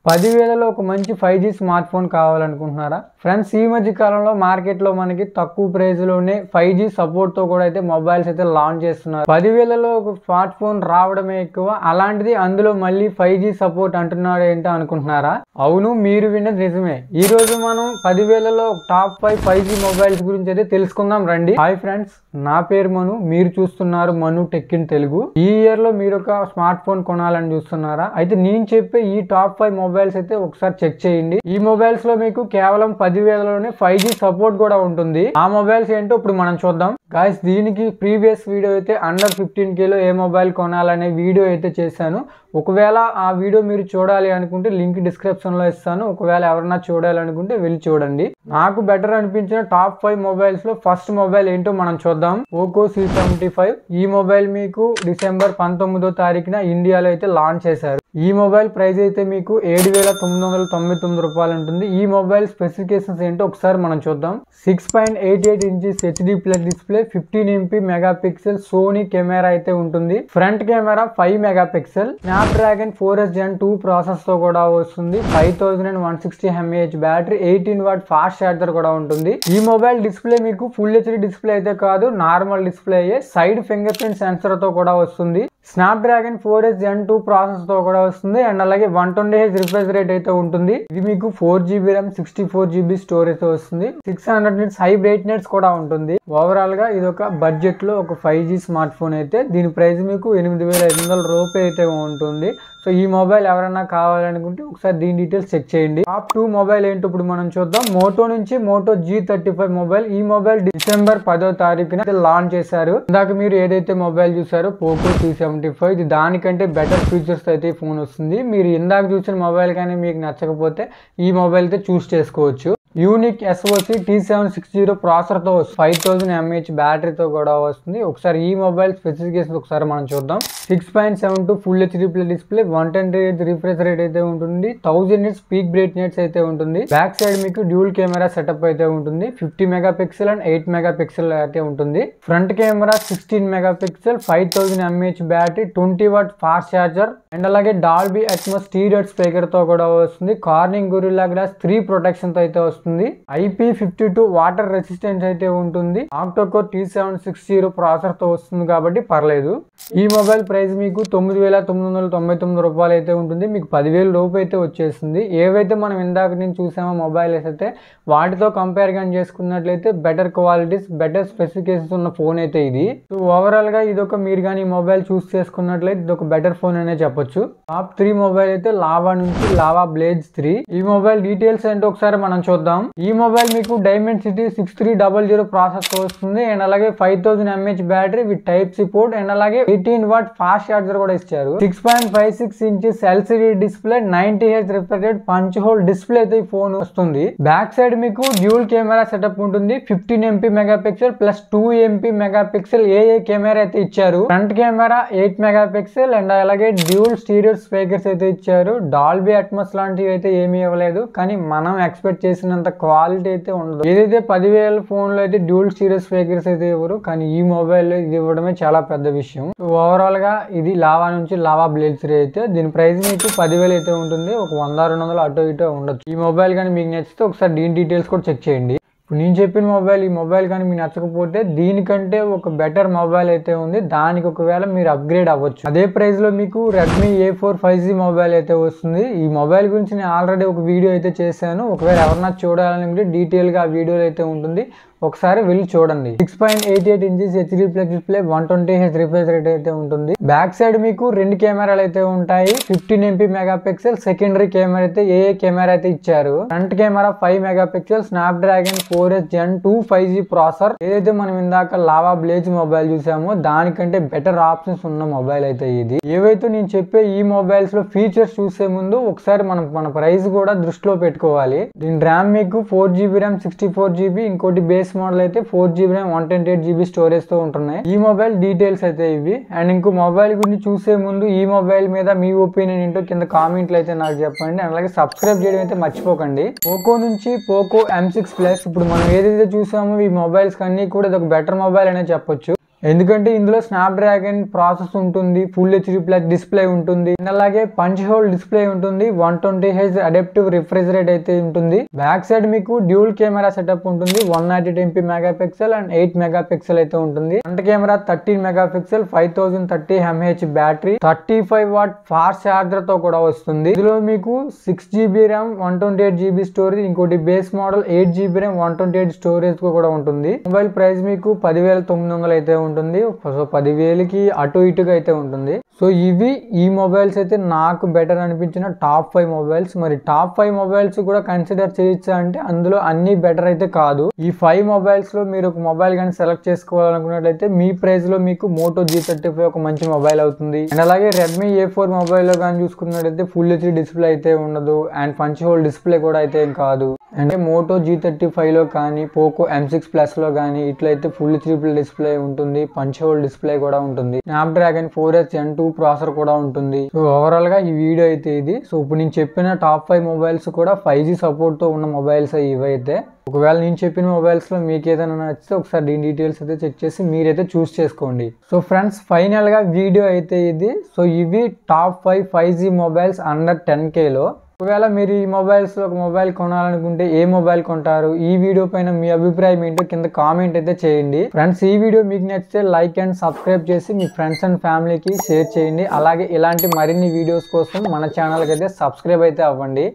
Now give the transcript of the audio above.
10,000లో ఒక మంచి 5G smart phone కావాలనుకుంటున్నారా friends? ఈ మధ్య కాలంలో మార్కెట్లో మనకి తక్కువ ప్రైస్ లోనే 5G సపోర్ట్ తో కూడా అయితే మొబైల్స్ అయితే లాంచ్ చేస్తున్నారు. 10,000లో ఒక స్మార్ట్ ఫోన్ రావడమే ఎక్కువ, అలాంటిది అందులో మళ్ళీ 5G సపోర్ట్ అంటున్నారు ఏంటో అనుకుంటున్నారా? అవును, మీరు విన్నది నిజమే. ఈ రోజు మనం 10,000లో టాప్ 5 5G మొబైల్స్ గురించి అయితే తెలుసుకుందాం రండి. హాయ్ ఫ్రెండ్స్, నా పేరు మను, మీరు చూస్తున్నారు మను టెక్ ఇన్ తెలుగు. ఈ ఇయర్ లో మీరు ఒక స్మార్ట్ ఫోన్ కొనాలని చూస్తున్నారా? అయితే నేను చెప్పే ఈ టాప్ 5 మొబైల్స్ అయితే ఒకసారి చెక్ చేయండి. ఈ మొబైల్స్ లో మీకు కేవలం 10,000లోనే 5G సపోర్ట్ కూడా ఉంటుంది. ఆ మొబైల్స్ ఏంటో ఇప్పుడు మనం చూద్దాం. గాయ్స్, దీనికి ప్రీవియస్ వీడియో అయితే అండర్ 15Kలో ఏ మొబైల్ కొనాలనే వీడియో అయితే చేశాను. ఒకవేళ ఆ వీడియో మీరు చూడాలి అనుకుంటే లింక్ డిస్క్రిప్షన్ లో ఇస్తాను. ఒకవేళ ఎవరన్నా చూడాలనుకుంటే వెళ్ళి చూడండి. నాకు బెటర్ అనిపించిన టాప్ 5 మొబైల్స్ లో ఫస్ట్ మొబైల్ ఏంటో మనం చూద్దాం. Poco C75. ఈ మొబైల్ మీకు డిసెంబర్ 19వ తారీఖున ఇండియాలో అయితే లాంచ్ చేశారు. ఈ మొబైల్ ప్రైస్ అయితే మీకు 7,999 రూపాయలు ఉంటుంది. ఈ మొబైల్ స్పెసిఫికేషన్స్ ఏంటో ఒకసారి మనం చూద్దాం. 6.88 inches HD plus display, 15MP megapixel Sony camera అయితే ఉంటుంది. Front camera 5 megapixel, Snapdragon 4S Gen 2 process తో కూడా వస్తుంది. 5160 mAh battery, 18W fast charger కూడా ఉంటుంది. ఈ మొబైల్ డిస్ప్లే మీకు ఫుల్ HD డిస్ప్లే అయితే కాదు, నార్మల్ డిస్ప్లే అయ్యే. సైడ్ ఫింగర్ ప్రింట్ సెన్సర్ తో కూడా వస్తుంది. స్నాప్డ్రాగన్ 4S Gen 2 ప్రాసెస్ తో కూడా వస్తుంది. అండ్ అలాగే 120Hz రిఫ్రెష్ రేట్ అయితే ఉంటుంది. ఇది మీకు 4GB RAM 64GB స్టోరేజ్ తో వస్తుంది. 600 nits హై బ్రైట్నెస్ కూడా ఉంటుంది. ఓవరాల్ గా ఇది ఒక బడ్జెట్ లో ఒక 5G స్మార్ట్ ఫోన్ అయితే. దీని ప్రైస్ మీకు 8,500 రూపాయలు అయితే ఉంటుంది. సో ఈ మొబైల్ ఎవరైనా కావాలనుకుంటే ఒకసారి దీని డీటెయిల్స్ చెక్ చేయండి. టాప్ 2 మొబైల్ ఏంటో ఇప్పుడు మనం చూద్దాం. మోటో నుంచి మోటో G35 మొబైల్. ఈ మొబైల్ డిసెంబర్ 10వ తారీఖున లాంచ్ చేశారు. ఇందాక మీరు ఏదైతే మొబైల్ చూసారో పోకో C75, ఇది దానికంటే బెటర్ ఫీచర్స్ అయితే ఈ ఫోన్ వస్తుంది. మీరు ఇందాక చూసిన మొబైల్ కానీ మీకు నచ్చకపోతే ఈ మొబైల్ అయితే చూస్ చేసుకోవచ్చు. యూనిక్ SoC T760 ప్రాసెసర్ తో 5000 mAh బ్యాటరీతో కూడా వస్తుంది. ఒకసారి ఈ మొబైల్ స్పెసిఫికేషన్ ఒకసారి మనం చూద్దాం. 6.72 full HD plus display, 120Hz refresh rate అయితే ఉంటుంది. 1000 nits పీక్ బ్రైట్నెస్ అయితే ఉంటుంది. బ్యాక్ సైడ్ మీకు డ్యూల్ కెమెరా సెటప్ అయితే ఉంటుంది. 50 మెగాపిక్సెల్ అండ్ 8 మెగాపిక్సెల్ అయితే ఉంటుంది. Front camera 16 megapixel, 5000 mAh battery, 20W fast charger and అలాగే డాల్బీ అట్మాస్ స్టీరియో స్పీకర్ తో కూడా వస్తుంది. కార్నింగ్ గొరిల్లా గ్లాస్ 3 ప్రొటెక్షన్ తో అయితే వస్తుంది. IP52 వాటర్ రెసిస్టెన్స్ అయితే ఉంటుంది. ఆక్టోకోర్ T760 ప్రాసెసర్ తో వస్తుంది కాబట్టి పర్లేదు. ఈ మొబైల్ ప్రైస్ మీకు 9,999 రూపాయలు అయితే ఉంటుంది. మీకు 10,000 రూపాయలు అయితే వచ్చేస్తుంది. ఏవైతే మనం ఇందాక నుంచి చూసామో మొబైల్స్ అయితే వాటితో కంపేర్ గా చేసుకున్నట్లయితే బెటర్ క్వాలిటీస్, బెటర్ స్పెసిఫికేషన్స్ ఉన్న ఫోన్ అయితే ఇది. సో ఓవరాల్ గా ఇదొక మీరు కానీ ఈ మొబైల్ చూస్ చేసుకున్నట్లయితే ఇది ఒక బెటర్ ఫోన్ అనే చెప్పొచ్చు. టాప్ 3 మొబైల్ అయితే లావా నుంచి లావా బ్లేజ్ 3. ఈ మొబైల్ డీటెయిల్స్ ఏంటో ఒకసారి మనం చూద్దాం. ఈ మొబైల్ మీకు డైమెన్సిటీ 6300 ప్రాసెస్ వస్తుంది. అండ్ అలాగే 5000 mAh battery with type C port and అలాగే 18W ఫాస్ట్ ఛార్జర్ కూడా ఇచ్చారు. 6.56 inches LCD display, 90Hz refresh rate, punch hole display అయితే ఈ ఫోన్ వస్తుంది. బ్యాక్ సైడ్ మీకు డ్యూల్ కెమెరా సెటప్ ఉంటుంది. 15MP megapixel plus 2MP megapixel AA camera అయితే ఇచ్చారు. ఫ్రంట్ కెమెరా 8 మెగాపిక్సెల్ అండ్ అలాగే డ్యూల్ స్టీరియో స్పీకర్స్ అయితే ఇచ్చారు. డాల్బీ అట్మాస్ లాంటివి అయితే ఏమీ ఇవ్వలేదు, కానీ మనం ఎక్స్పెక్ట్ చేసినంత క్వాలిటీ అయితే ఉండదు. ఏదైతే 10,000 ఫోన్ లో అయితే డ్యూల్ స్టీరియో స్పీకర్స్ అయితే ఇవ్వరు, కానీ ఈ మొబైల్ లో ఇది ఇవ్వడమే చాలా పెద్ద విషయం. ఓవరాల్ గా ఇది లావా నుంచి లావా బ్లేడ్ 3 అయితే. దీని ప్రైస్ మీకు 10,000 అయితే ఉంటుంది. ఒక 100-200 అటు ఇటు ఉండొచ్చు. ఈ మొబైల్ కానీ మీకు నచ్చితే ఒకసారి దీని డీటెయిల్స్ కూడా చెక్ చేయండి. ఇప్పుడు నేను చెప్పిన మొబైల్, ఈ మొబైల్ కానీ మీకు నచ్చకపోతే దీనికంటే ఒక బెటర్ మొబైల్ అయితే ఉంది. దానికి ఒకవేళ మీరు అప్గ్రేడ్ అవ్వచ్చు. అదే ప్రైస్ లో మీకు రెడ్మీ A4 5G మొబైల్ అయితే వస్తుంది. ఈ మొబైల్ గురించి నేను ఆల్రెడీ ఒక వీడియో అయితే చేశాను. ఒకవేళ ఎవరన్నా చూడాలనుకుంటే డీటెయిల్ గా ఆ వీడియోలో అయితే ఉంటుంది, ఒకసారి వెళ్ళి చూడండి. 6.88 inches HD plus display, 120Hz refresh rate అయితే ఉంటుంది. బ్యాక్ సైడ్ మీకు 2 కెమెరాలు అయితే ఉంటాయి. 15MP మెగాపిక్సెల్ సెకండరీ కెమెరా అయితే AA కెమెరా అయితే ఇచ్చారు. Front camera 5 megapixel, Snapdragon 4S Gen 2 5G processor. ఏదైతే మనం ఇందాక లావా బ్లేజ్ మొబైల్ చూసామో దానికంటే బెటర్ ఆప్షన్స్ ఉన్న మొబైల్ అయితే ఇది. ఏవైతే నేను చెప్పే ఈ మొబైల్స్ లో ఫీచర్స్ చూసే ముందు ఒకసారి మన ప్రైస్ కూడా దృష్టిలో పెట్టుకోవాలి. దీని ర్యామ్ మీకు 4GB RAM 64GB, ఇంకోటి బేస్ మోడల్ అయితే 4GB RAM 128GB స్టోరేజ్ తో ఉంటున్నాయి. ఈ మొబైల్ డీటెయిల్స్ అయితే ఇవి. అండ్ ఇంకో మొబైల్ గురించి చూసే ముందు ఈ మొబైల్ మీద మీ ఒపీనియన్ ఏంటో కింద కామెంట్లు అయితే నాకు చెప్పండి. అలాగే సబ్స్క్రైబ్ చేయడం అయితే మర్చిపోకండి. పోకో నుంచి పోకో M6 Plus. ఇప్పుడు మనం ఏదైతే చూసామో ఈ మొబైల్స్ అన్ని కూడా ఇది ఒక బెటర్ మొబైల్ అనే చెప్పొచ్చు. ఎందుకంటే ఇందులో స్నాప్డ్రాగన్ ప్రాసెస్ ఉంటుంది, ఫుల్ హెచ్డి ప్లస్ డిస్ప్లే ఉంటుంది, అలాగే పంచ్ హోల్ డిస్ప్లే ఉంటుంది, 120Hz అడాప్టివ్ రిఫ్రెష్ రేట్ అయితే ఉంటుంది. బ్యాక్ సైడ్ మీకు డ్యూల్ కెమెరా సెటప్ ఉంటుంది, 108 మెగాపిక్సెల్ అండ్ 8 మెగాపిక్సెల్ అయితే ఉంటుంది. Front camera 13 megapixel, 5030 mAh battery, 35 watt fast charger తో కూడా వస్తుంది. ఇందులో మీకు 6GB ర్యామ్, 128GB స్టోరేజ్, ఇంకోటి base model 8GB RAM, 128 storage కూడా ఉంటుంది. మొబైల్ ప్రైస్ మీకు 10,900 అయితే ఉంటుంది. సో 10,000కి అటు ఇటుగా అయితే ఉంటుంది. సో ఇవి ఈ మొబైల్స్ అయితే నాకు బెటర్ అనిపించిన టాప్ 5 మొబైల్స్. మరి టాప్ 5 మొబైల్స్ కూడా కన్సిడర్ చేయొచ్చా అంటే అందులో అన్ని బెటర్ అయితే కాదు. ఈ 5 మొబైల్స్ లో మీరు ఒక మొబైల్ కానీ సెలెక్ట్ చేసుకోవాలనుకున్నట్లయితే మీ ప్రైస్ లో మీకు మోటో G35 ఒక మంచి మొబైల్ అవుతుంది. అండ్ అలాగే రెడ్మీ A4 మొబైల్ లో కానీ చూసుకున్నట్లయితే ఫుల్ హెచ్డి డిస్ప్లే అయితే ఉండదు అండ్ పంచ్ హోల్ డిస్ప్లే కూడా అయితే ఏం కాదు. అంటే మోటో G35 లో కానీ పోకో M6 Plus లో కానీ ఇట్లయితే ఫుల్ హెచ్డి డిస్ప్లే ఉంటుంది, పంచ్ హోల్ డిస్ప్లే కూడా ఉంటుంది, స్నాప్డ్రాగన్ 4H Gen 2 ప్రాసెసర్ కూడా ఉంటుంది. సో ఓవరాల్ గా ఈ వీడియో అయితే ఇది. సో ఇప్పుడు నేను చెప్పిన టాప్ 5 మొబైల్స్ కూడా 5G సపోర్ట్ తో ఉన్న మొబైల్స్ ఇవైతే. ఒకవేళ నేను చెప్పిన మొబైల్స్ లో మీకు ఏదైనా నచ్చితే ఒకసారి దీని డీటెయిల్స్ అయితే చెక్ చేసి మీరైతే చూస్ చేసుకోండి. సో ఫ్రెండ్స్ ఫైనల్ గా వీడియో అయితే ఇది. సో ఇవి top 5 5G mobiles under 10K లో. ఒకవేళ మీరు ఈ మొబైల్స్ లో ఒక మొబైల్ కొనాలనుకుంటే ఏ మొబైల్ కొంటారు, ఈ వీడియో పైన మీ అభిప్రాయం ఏంటో కింద కామెంట్ అయితే చేయండి. ఫ్రెండ్స్ ఈ వీడియో మీకు నచ్చితే లైక్ అండ్ సబ్స్క్రైబ్ చేసి మీ ఫ్రెండ్స్ అండ్ ఫ్యామిలీకి షేర్ చేయండి. అలాగే ఇలాంటి మరిన్ని వీడియోస్ కోసం మన ఛానల్కి అయితే సబ్స్క్రైబ్ అయితే అవ్వండి.